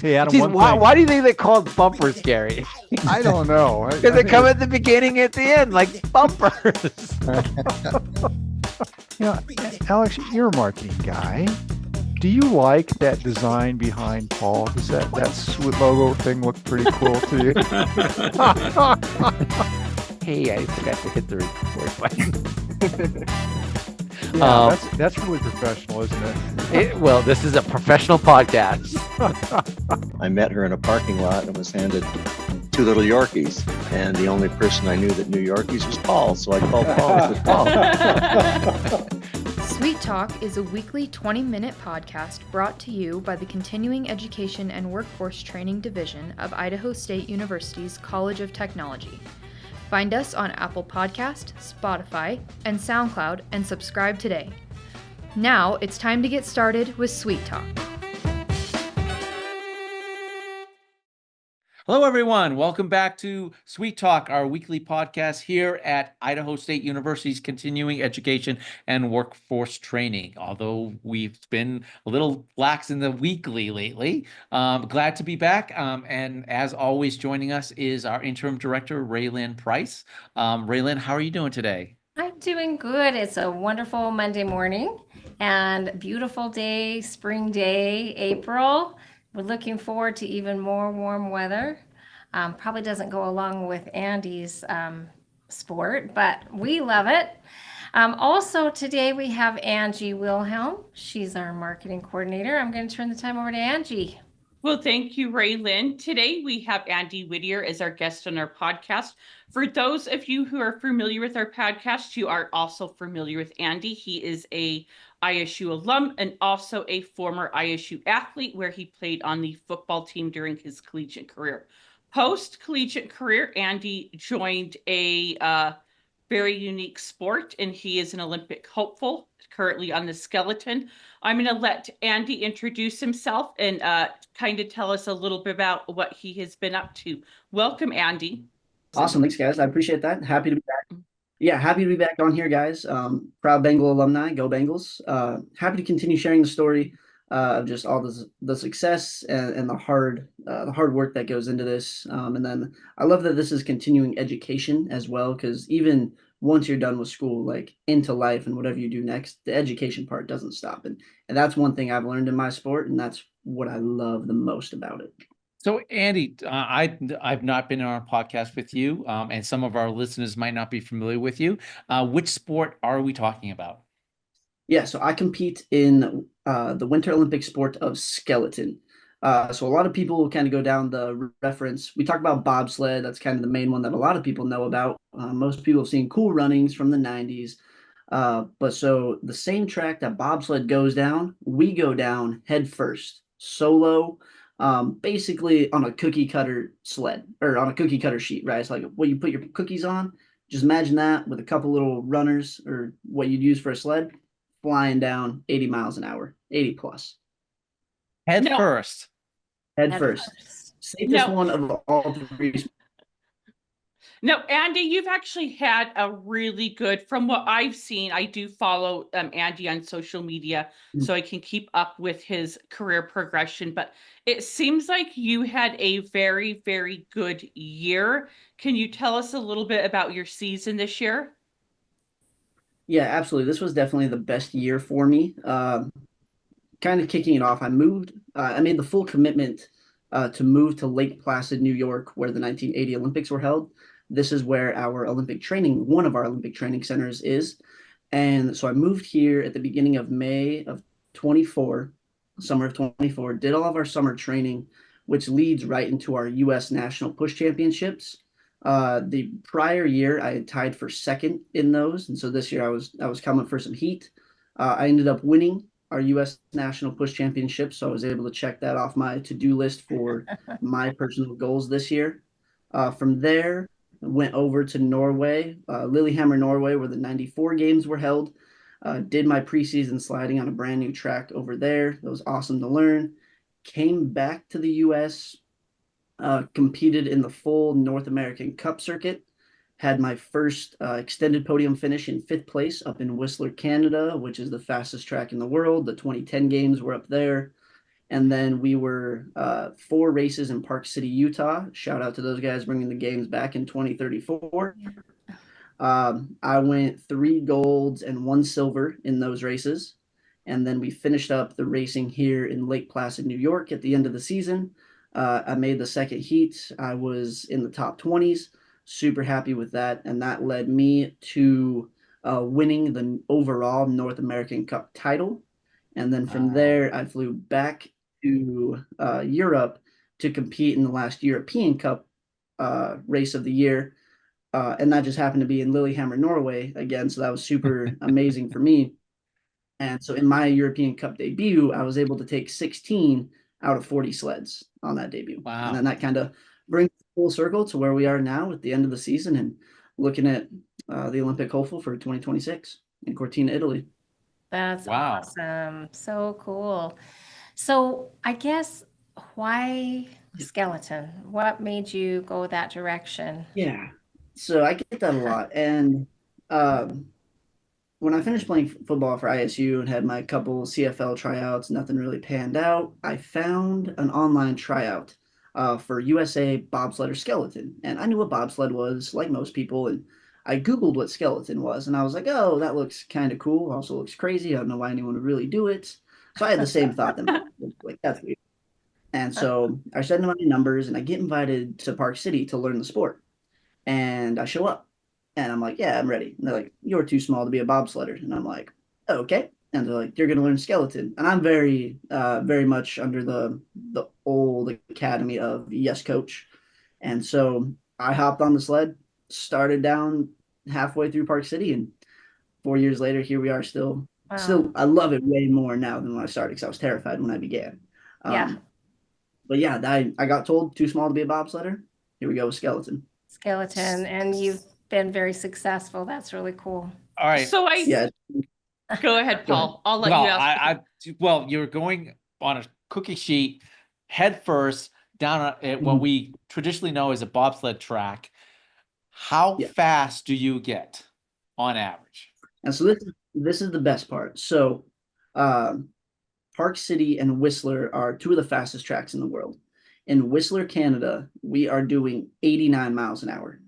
Hey, Adam, Geez, one why, thing. why do you think they called bumpers, Gary? I don't know. Because they come at the beginning and at the end, like bumpers. Alex, you're a marketing guy. Do you like that design behind Paul? Does that sweet logo thing look pretty cool to you? Hey, I forgot to hit the record button. Yeah, that's really professional, isn't it? Well, this is a professional podcast. I met her in a parking lot and was handed two little Yorkies. And the only person I knew that knew Yorkies was Paul. So I called Paul and said, Paul. Sweet Talk is a weekly 20-minute podcast brought to you by the Continuing Education and Workforce Training Division of Idaho State University's College of Technology. Find us on Apple Podcast, Spotify, and SoundCloud and subscribe today. Now it's time to get started with Sweet Talk. Hello, everyone. Welcome back to Sweet Talk, our weekly podcast here at Idaho State University's Continuing Education and Workforce Training. Although we've been a little lax in the weekly lately, glad to be back. And as always, joining us is our interim director, Raylyn Price. Raylyn, how are you doing today? I'm doing good. It's a wonderful Monday morning and beautiful day, spring day, April. We're looking forward to even more warm weather. Probably doesn't go along with Andy's sport, but we love it. Also today we have Angie Wilhelm. She's our marketing coordinator. I'm going to turn the time over to Angie. Well, thank you, Raylyn. Today we have Andy Whittier as our guest on our podcast. For those of you who are familiar with our podcast, you are also familiar with Andy. He is a ISU alum and also a former ISU athlete where he played on the football team during his collegiate career. Post-collegiate career, Andy joined a very unique sport, and he is an Olympic hopeful, currently on the skeleton. I'm going to let Andy introduce himself and kind of tell us a little bit about what he has been up to. Welcome, Andy. Awesome. Thanks, guys. I appreciate that. Happy to be back. Yeah, happy to be back on here, guys. Proud Bengal alumni. Go Bengals. Happy to continue sharing the story of just all the success and the hard work that goes into this. And then I love that this is continuing education as well, because even once you're done with school, like into life and whatever you do next, the education part doesn't stop. And that's one thing I've learned in my sport, and that's what I love the most about it. So, Andy, I've not been on our podcast with you, and some of our listeners might not be familiar with you. Which sport are we talking about? Yeah, so I compete in the Winter Olympic sport of skeleton. So a lot of people will kind of go down the reference. We talk about bobsled. That's kind of the main one that a lot of people know about. Most people have seen Cool Runnings from the 90s. But so the same track that bobsled goes down, we go down head first, solo, basically on a cookie cutter sled or on a cookie cutter sheet, right? It's like what you put your cookies on. Just imagine that with a couple little runners or what you'd use for a sled, flying down 80 miles an hour, 80 plus. Head first. Head first. Safest one of all three. No, Andy, you've actually had a really good, from what I've seen, I do follow Andy on social media so I can keep up with his career progression, but it seems like you had a very, very good year. Can you tell us a little bit about your season this year? Yeah, absolutely. This was definitely the best year for me. Kind of kicking it off, I made the full commitment to move to Lake Placid, New York, where the 1980 Olympics were held. This is where one of our Olympic training centers is. And so I moved here at the beginning of May of 24, summer of 24, did all of our summer training, which leads right into our U.S. National Push Championships. The prior year, I had tied for second in those. And so this year I was coming for some heat. I ended up winning our U.S. National Push Championship, so I was able to check that off my to-do list for my personal goals this year. From there, went over to Norway, Lillehammer, Norway, where the 94 games were held. Did my preseason sliding on a brand new track over there. It was awesome to learn. Came back to the U.S., competed in the full North American Cup circuit. Had my first extended podium finish in 5th place up in Whistler, Canada, which is the fastest track in the world. The 2010 games were up there. And then we were 4 races in Park City, Utah. Shout out to those guys bringing the games back in 2034. I went 3 golds and 1 silver in those races. And then we finished up the racing here in Lake Placid, New York at the end of the season. I made the second heat. I was in the top 20s. Super happy with that. And that led me to winning the overall North American Cup title. And then from there, I flew back to Europe to compete in the last European Cup race of the year. And that just happened to be in Lillehammer, Norway again. So that was super amazing for me. And so in my European Cup debut, I was able to take 16 out of 40 sleds on that debut. Wow. And then that kind of brings full circle to where we are now at the end of the season and looking at the Olympic hopeful for 2026 in Cortina, Italy. That's Wow. awesome. So cool. So I guess why skeleton? What made you go that direction? Yeah. So I get that a lot. And when I finished playing football for ISU and had my couple CFL tryouts, nothing really panned out. I found an online tryout for USA bobsled or skeleton. And I knew what bobsled was, like most people. And I Googled what skeleton was. And I was like, oh, that looks kind of cool. Also looks crazy. I don't know why anyone would really do it. So I had the same thought that like, that's weird. And so I send them my numbers and I get invited to Park City to learn the sport. And I show up and I'm like, yeah, I'm ready. And they're like, you're too small to be a bobsledder. And I'm like, oh, okay. And they're like, you're going to learn skeleton. And I'm very much under the old academy of yes, coach. And so I hopped on the sled, started down halfway through Park City. And 4 years later, here we are still. Wow. Still, I love it way more now than when I started because I was terrified when I began. Yeah. But yeah, I got told too small to be a bobsledder. Here we go with skeleton. Skeleton, and you've been very successful. That's really cool. All right. So Yeah. go ahead, Paul. I'll let Well, you ask. well, you're going on a cookie sheet head first down at what we traditionally know as a bobsled track. How Yeah. fast do you get on average? And so this is the best part. So Park City and Whistler are 2 of the fastest tracks in the world. In Whistler, Canada, we are doing 89 miles an hour.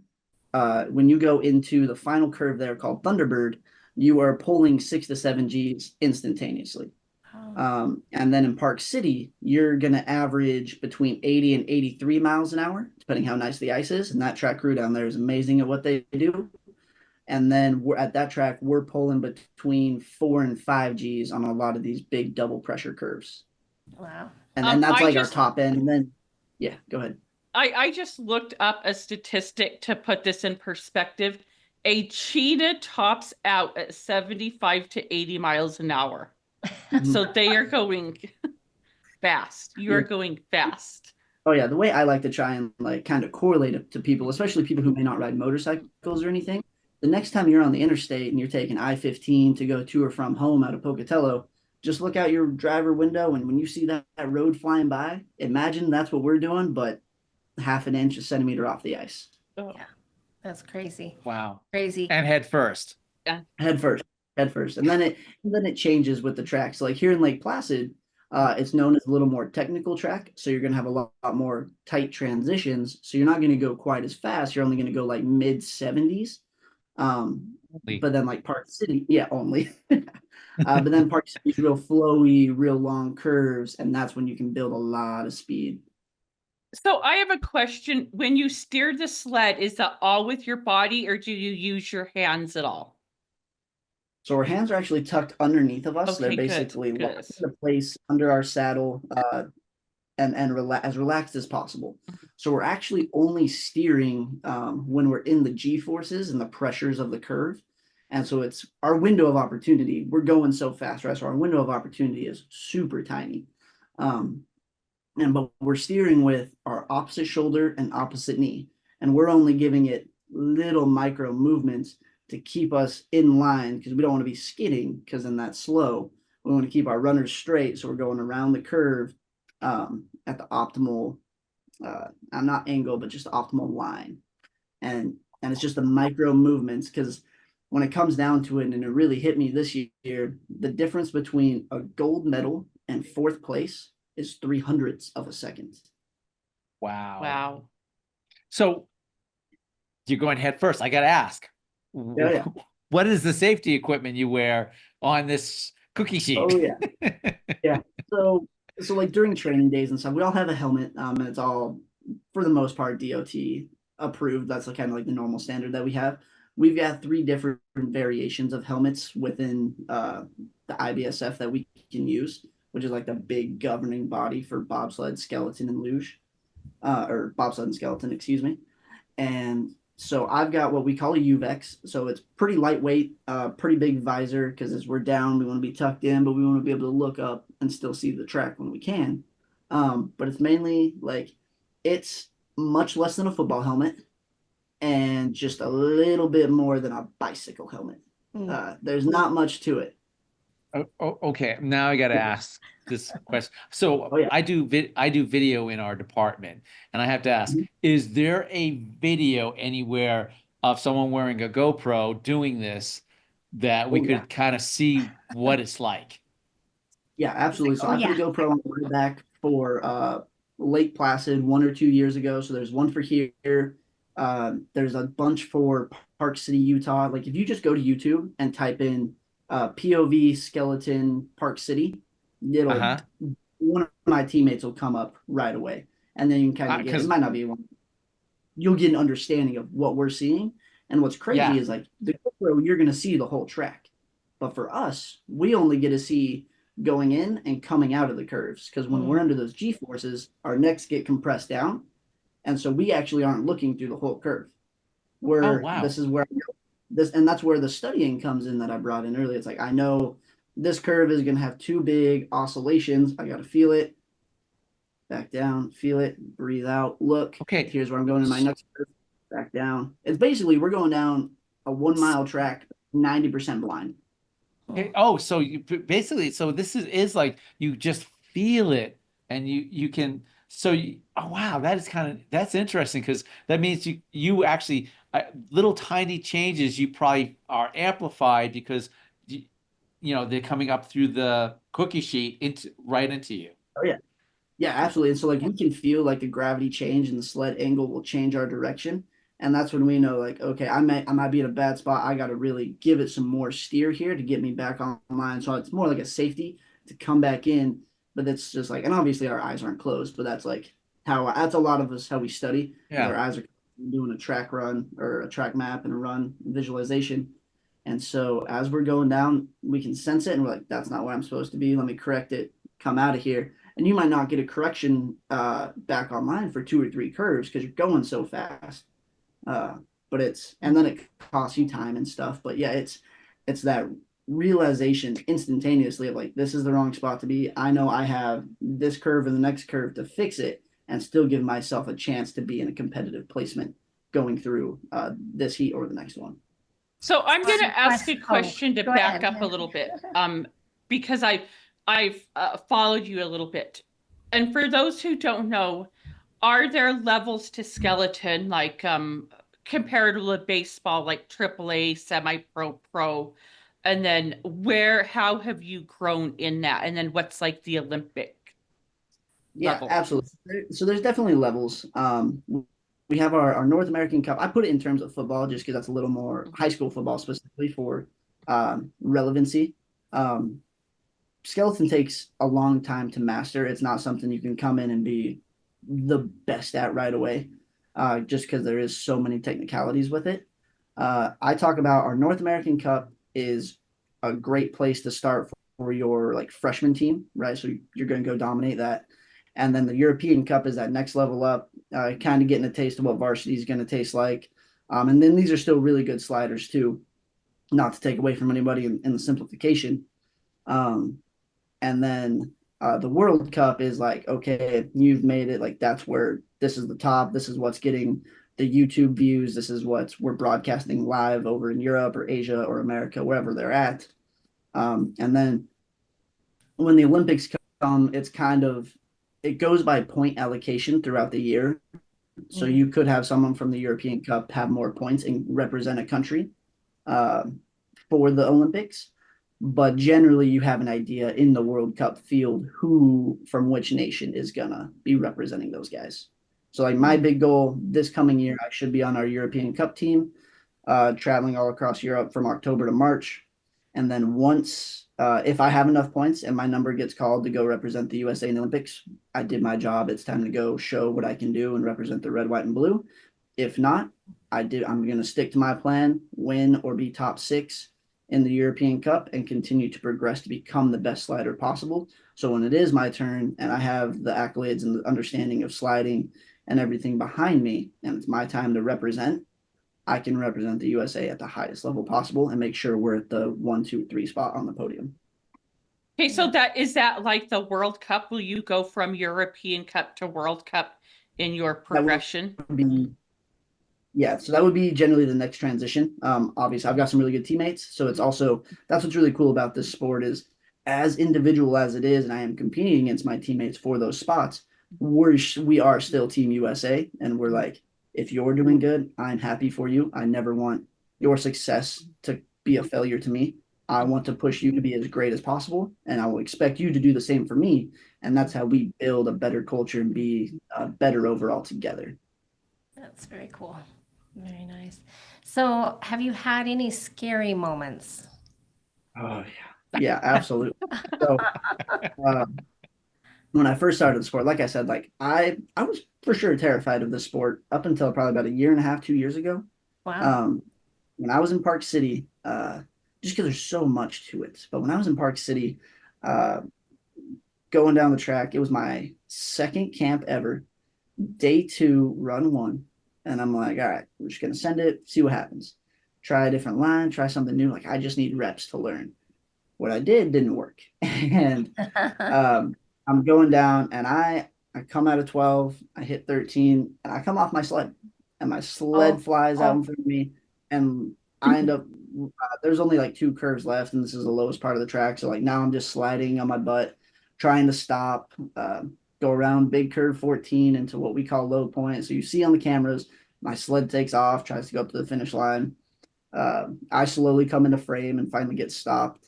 When you go into the final curve there called Thunderbird, you are pulling 6 to 7 Gs instantaneously. And then in Park City, you're going to average between 80 and 83 miles an hour, depending how nice the ice is. And that track crew down there is amazing at what they do. And then at that track, we're pulling between 4 and 5 Gs on a lot of these big double pressure curves. Wow. And then that's I like just- our top end. And then, yeah, go ahead. I just looked up a statistic to put this in perspective. A cheetah tops out at 75 to 80 miles an hour. So they are going fast. You are going fast. Oh yeah, the way I like to try and like kind of correlate it to people, especially people who may not ride motorcycles or anything. The next time you're on the interstate and you're taking I-15 to go to or from home out of Pocatello, just look out your driver window and when you see that road flying by, imagine that's what we're doing, but half an inch, a centimeter off the ice. Oh. Yeah. That's crazy. Wow. Crazy. And head first. Head first. And then it changes with the tracks. Like here in Lake Placid, it's known as a little more technical track. So you're going to have a lot more tight transitions. So you're not going to go quite as fast. You're only going to go like mid 70s. But then like Park City, yeah, only. But then Park City is real flowy, real long curves. And that's when you can build a lot of speed. So I have a question. When you steer the sled, is that all with your body or do you use your hands at all? So our hands are actually tucked underneath of us. Okay, They're good, basically good. locked into place under our saddle and as relaxed as possible. So we're actually only steering when we're in the G-forces and the pressures of the curve. And so it's our window of opportunity. We're going so fast, right? So our window of opportunity is super tiny. But we're steering with our opposite shoulder and opposite knee. And we're only giving it little micro movements to keep us in line because we don't want to be skidding because then that's slow. We want to keep our runners straight. So we're going around the curve at the optimal, not angle, but just the optimal line. And it's just the micro movements because when it comes down to it, and it really hit me this year, the difference between a gold medal and 4th place is 300ths of a second. Wow. Wow. So you're going head first. I got to ask, Yeah. what is the safety equipment you wear on this cookie sheet? Oh yeah. Yeah. So like during training days and stuff, we all have a helmet. And it's all for the most part DOT approved. That's kind of like the normal standard that we have. We've got 3 different variations of helmets within the IBSF that we can use, which is like the big governing body for bobsled, skeleton, and luge, or bobsled and skeleton, excuse me. And so I've got what we call a UVEX. So it's pretty lightweight, pretty big visor, because as we're down, we want to be tucked in, but we want to be able to look up and still see the track when we can. But it's mainly like it's much less than a football helmet and just a little bit more than a bicycle helmet. There's not much to it. Okay, now I got to ask this question. So Oh, yeah. I do video in our department, and I have to ask, Mhm. is there a video anywhere of someone wearing a GoPro doing this that we Oh, yeah. could kind of see what it's like? Yeah, absolutely. So Oh, I put a yeah. GoPro on my back for Lake Placid 1 or 2 years ago. So there's one for here. There's a bunch for Park City, Utah. Like if you just go to YouTube and type in POV skeleton Park City, it'll Uh-huh. one of my teammates will come up right away, and then you can kind of get. It 'Cause might not be one. You'll get an understanding of what we're seeing. And what's crazy yeah, is like the GoPro, you're going to see the whole track, but for us, we only get to see going in and coming out of the curves because when we're under those G forces, our necks get compressed down, and so we actually aren't looking through the whole curve. oh Where wow. this is where this and that's where the studying comes in that I brought in earlier. It's like I know this curve is going to have 2 big oscillations. I got to feel it, back down, feel it, breathe out, look. Okay. Here's where I'm going in my next curve, back down. It's basically we're going down a 1 mile track, 90% blind. Okay. Oh, so you basically, so this is like you just feel it, and you can. So oh wow, that is that's interesting because that means you actually little tiny changes you probably are amplified because they're coming up through the cookie sheet right into you. Oh yeah. Yeah, absolutely. And so like we can feel like the gravity change and the sled angle will change our direction. And that's when we know like, okay, I might be in a bad spot. I gotta really give it some more steer here to get me back online. So it's more like a safety to come back in. But it's just like, and obviously our eyes aren't closed, but that's like that's a lot of us how we study. Yeah. Our eyes are doing a track run or a track map and a run visualization. And so as we're going down, we can sense it and we're like, that's not where I'm supposed to be. Let me correct it, come out of here. And you might not get a correction back online for 2 or 3 curves because you're going so fast. But and then it costs you time and stuff. But yeah, it's that realization instantaneously of like, this is the wrong spot to be. I know I have this curve and the next curve to fix it and still give myself a chance to be in a competitive placement going through this heat or the next one. So I'm going to ask a question to Go back ahead. up a little bit, because I've followed you a little bit. And for those who don't know, are there levels to skeleton like compared to baseball, like AAA, semi-pro, pro? And then how have you grown in that? And then what's like the Olympic level? Absolutely. So there's definitely levels. We have our North American Cup. I put it in terms of football just because that's a little more high school football specifically for relevancy. Skeleton takes a long time to master. It's not something you can come in and be the best at right away, just because there is so many technicalities with it. I talk about our North American Cup is a great place to start for your like freshman team, right? So you're going to go dominate that. And then the European Cup is that next level up, kind of getting a taste of what varsity is going to taste like. And then these are still really good sliders too, not to take away from anybody in the simplification. And then the World Cup is like, okay, you've made it. Like that's where this is the top. This is what's getting the YouTube views. This is we're broadcasting live over in Europe or Asia or America, wherever they're at. And then when the Olympics come, it goes by point allocation throughout the year. So you could have someone from the European Cup have more points and represent a country for the Olympics. but generally you have an idea in the World Cup field who from which nation is gonna be representing those guys. So like my big goal this coming year, I should be on our European Cup team, traveling all across Europe from October to March. And then once, if I have enough points and my number gets called to go represent the USA in the Olympics, I did my job. It's time to go show what I can do and represent the red, white, and blue. If not, I'm going to stick to my plan, win or be top 6 in the European Cup and continue to progress to become the best slider possible. So when it is my turn and I have the accolades and the understanding of sliding and everything behind me, and it's my time to represent, I can represent the USA at the highest level possible and make sure we're at the 1, 2, 3 spot on the podium. Okay, so that like the World Cup? Will you go from European Cup to World Cup in your progression? Yeah, so that would be generally the next transition. Obviously, I've got some really good teammates, so it's also that's what's really cool about this sport is as individual as it is, and I am competing against my teammates for those spots. We are still Team USA, and we're like, if you're doing good, I'm happy for you. I never want your success to be a failure to me. I want to push you to be as great as possible, and I will expect you to do the same for me. And that's how we build a better culture and be better overall together. That's very cool. Very nice. So, have you had any scary moments? Oh yeah, absolutely. So when I first started the sport, like I said, like I was for sure terrified of the sport up until probably about a year and a half, 2 years ago. Wow. When I was in Park City, just because there's so much to it. But when I was in Park City, going down the track, it was my second camp ever, day 2, run 1. And I'm like, all right, we're just going to send it, see what happens. Try a different line, try something new. Like, I just need reps to learn. What I did didn't work. And I'm going down, and I come out of 12, I hit 13, and I come off my sled. And my sled flies out in front of me. And I end up, there's only like 2 curves left, and this is the lowest part of the track. So, like, now I'm just sliding on my butt, trying to stop, go around big curve 14 into what we call low point. So you see on the cameras, my sled takes off, tries to go up to the finish line. I slowly come into frame and finally get stopped,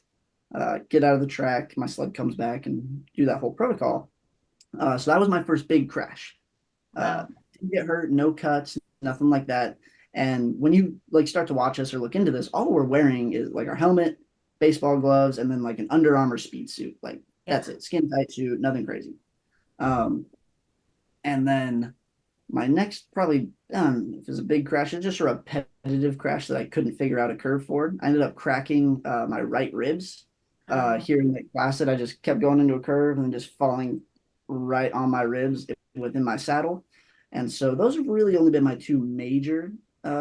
get out of the track. My sled comes back and do that whole protocol. So that was my first big crash. Didn't get hurt, no cuts, nothing like that. And when you like start to watch us or look into this, all we're wearing is like our helmet, baseball gloves, and then like an Under Armour speed suit. Like that's it, skin tight suit, nothing crazy. And then my next probably if it was a big crash, it's just a repetitive crash that I couldn't figure out a curve for. I ended up cracking my right ribs here in Lake Placid. I just kept going into a curve and then just falling right on my ribs within my saddle. And so those have really only been my 2 major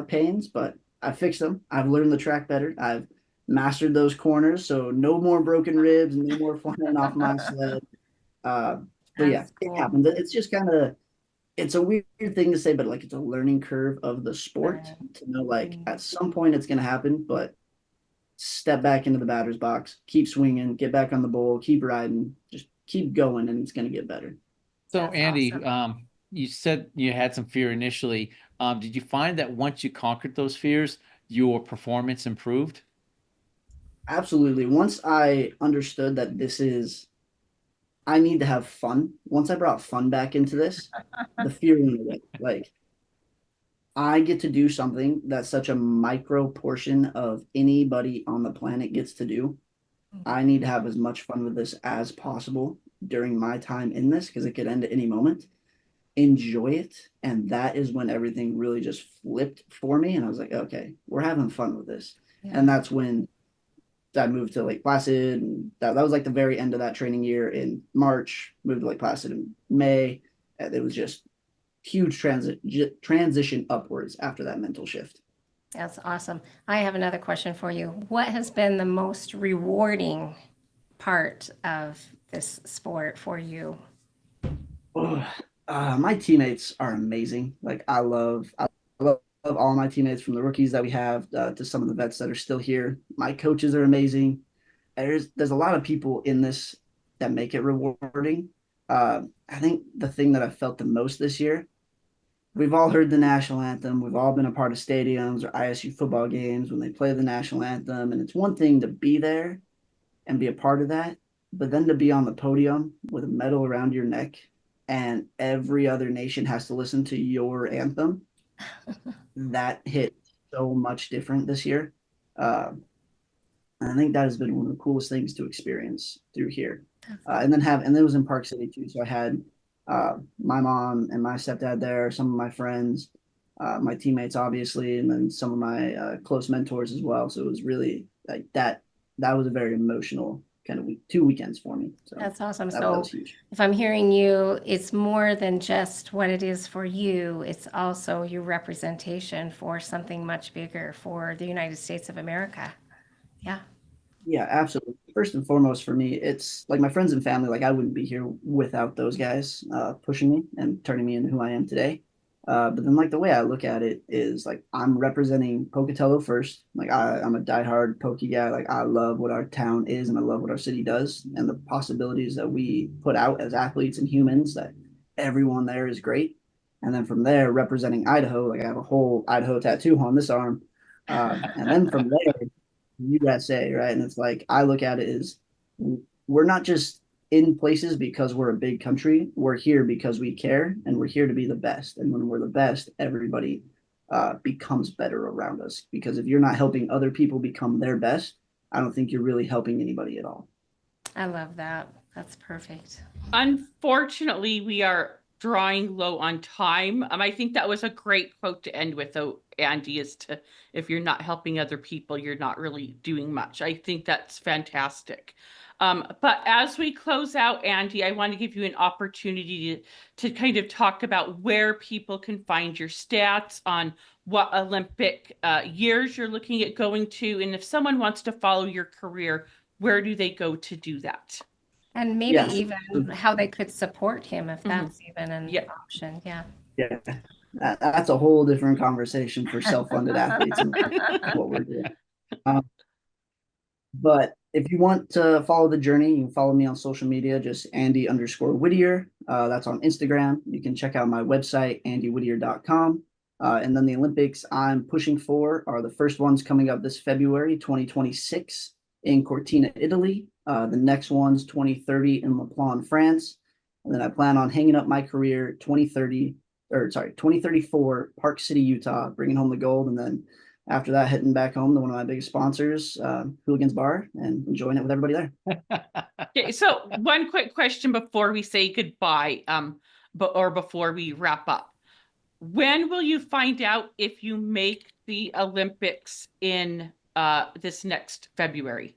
pains, but I fixed them. I've learned the track better. I've mastered those corners, so no more broken ribs, no more flying off my sled. But yeah, it happens. It's just kind of, it's a weird thing to say, but like it's a learning curve of the sport to know like at some point it's going to happen, but step back into the batter's box, keep swinging, get back on the bowl, keep riding, just keep going, and it's going to get better. So That's Andy, awesome. you said you had some fear initially. Did you find that once you conquered those fears, your performance improved? Absolutely. Once I understood that I need to have fun. Once I brought fun back into this, the fear went away. Like I get to do something that such a micro portion of anybody on the planet gets to do. I need to have as much fun with this as possible during my time in this because it could end at any moment. Enjoy it. And that is when everything really just flipped for me. And I was like, okay, we're having fun with this. And that's when I moved to Lake Placid. And that was like the very end of that training year in March, moved to Lake Placid in May. And it was just huge transition upwards after that mental shift. That's awesome. I have another question for you. What has been the most rewarding part of this sport for you? My teammates are amazing. Like I love all my teammates from the rookies that we have to some of the vets that are still here. My coaches are amazing. There's a lot of people in this that make it rewarding. I think the thing that I felt the most this year, we've all heard the national anthem. We've all been a part of stadiums or ISU football games when they play the national anthem. And it's one thing to be there, and be a part of that. But then to be on the podium with a medal around your neck and every other nation has to listen to your anthem, that hit so much different this year. And I think that has been one of the coolest things to experience through here. And then it was in Park City too. So I had my mom and my stepdad there, some of my friends, my teammates, obviously, and then some of my close mentors as well. So it was really like that. That was a very emotional kind of week, 2 weekends for me. So That's awesome. that So was huge. if I'm hearing you, it's more than just what it is for you. It's also your representation for something much bigger for the United States of America. Yeah. Yeah, absolutely. First and foremost for me, it's like my friends and family. Like I wouldn't be here without those guys pushing me and turning me into who I am today. But then like the way I look at it is like I'm representing Pocatello first. Like I'm a diehard Pokey guy. Like I love what our town is and I love what our city does and the possibilities that we put out as athletes and humans. That everyone there is great. And then from there, representing Idaho, like I have a whole Idaho tattoo on this arm. And then from there, USA, right? And it's like I look at it as we're not just in places because we're a big country. We're here because we care and we're here to be the best. And when we're the best, everybody becomes better around us. Because if you're not helping other people become their best, I don't think you're really helping anybody at all. I love that. That's perfect. Unfortunately, we are drawing low on time. I think that was a great quote to end with, though, Andy, is to, if you're not helping other people, you're not really doing much. I think that's fantastic. But as we close out, Andy, I want to give you an opportunity to kind of talk about where people can find your stats on what Olympic years you're looking at going to. And if someone wants to follow your career, where do they go to do that? And maybe Yes. even how they could support him if Mhm. that's even an Yeah. option. Yeah. Yeah, that's a whole different conversation for self-funded athletes and what we're doing. But if you want to follow the journey, you can follow me on social media, just Andy_Whittier. That's on Instagram. You can check out my website, andywhittier.com. And then the Olympics I'm pushing for are the first ones coming up this February, 2026 in Cortina, Italy. The next one's 2030 in La Plagne, France. And then I plan on hanging up my career 2034, Park City, Utah, bringing home the gold. And then after that, heading back home to one of my biggest sponsors, Hooligans Bar, and enjoying it with everybody there. Okay, so one quick question before we say goodbye, or before we wrap up. When will you find out if you make the Olympics in this next February?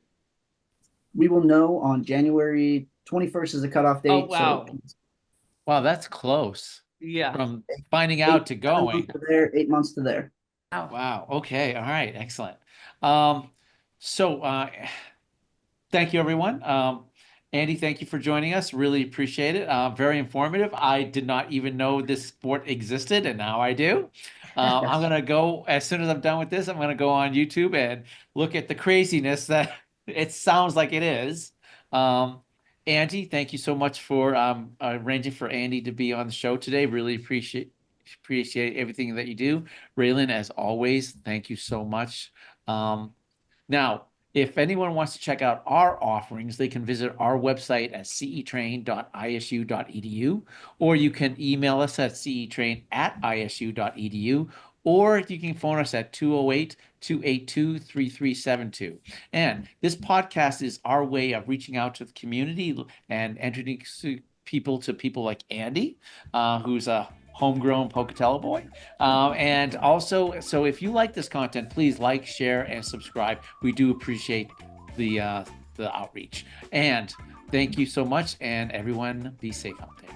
We will know on January 21st is the cutoff date. Oh, wow. So Wow, that's close Yeah. from finding out to going. 8 months to there. Oh, Wow. Okay. All right. Excellent. So thank you, everyone. Andy, thank you for joining us. Really appreciate it. Very informative. I did not even know this sport existed, and now I do. I'm going to go, as soon as I'm done with this, I'm going to go on YouTube and look at the craziness that it sounds like it is. Andy, thank you so much for arranging for Andy to be on the show today. Really appreciate everything that you do. Raylan, as always, thank you so much. Now, if anyone wants to check out our offerings, they can visit our website at cetrain.isu.edu, or you can email us at cetrain@isu.edu, or you can phone us at 208-282-3372. And this podcast is our way of reaching out to the community and introducing people to people like Andy, who's a homegrown Pocatello boy. And also, so if you like this content, please like, share, and subscribe. We do appreciate the outreach. And thank you so much, and everyone be safe out there.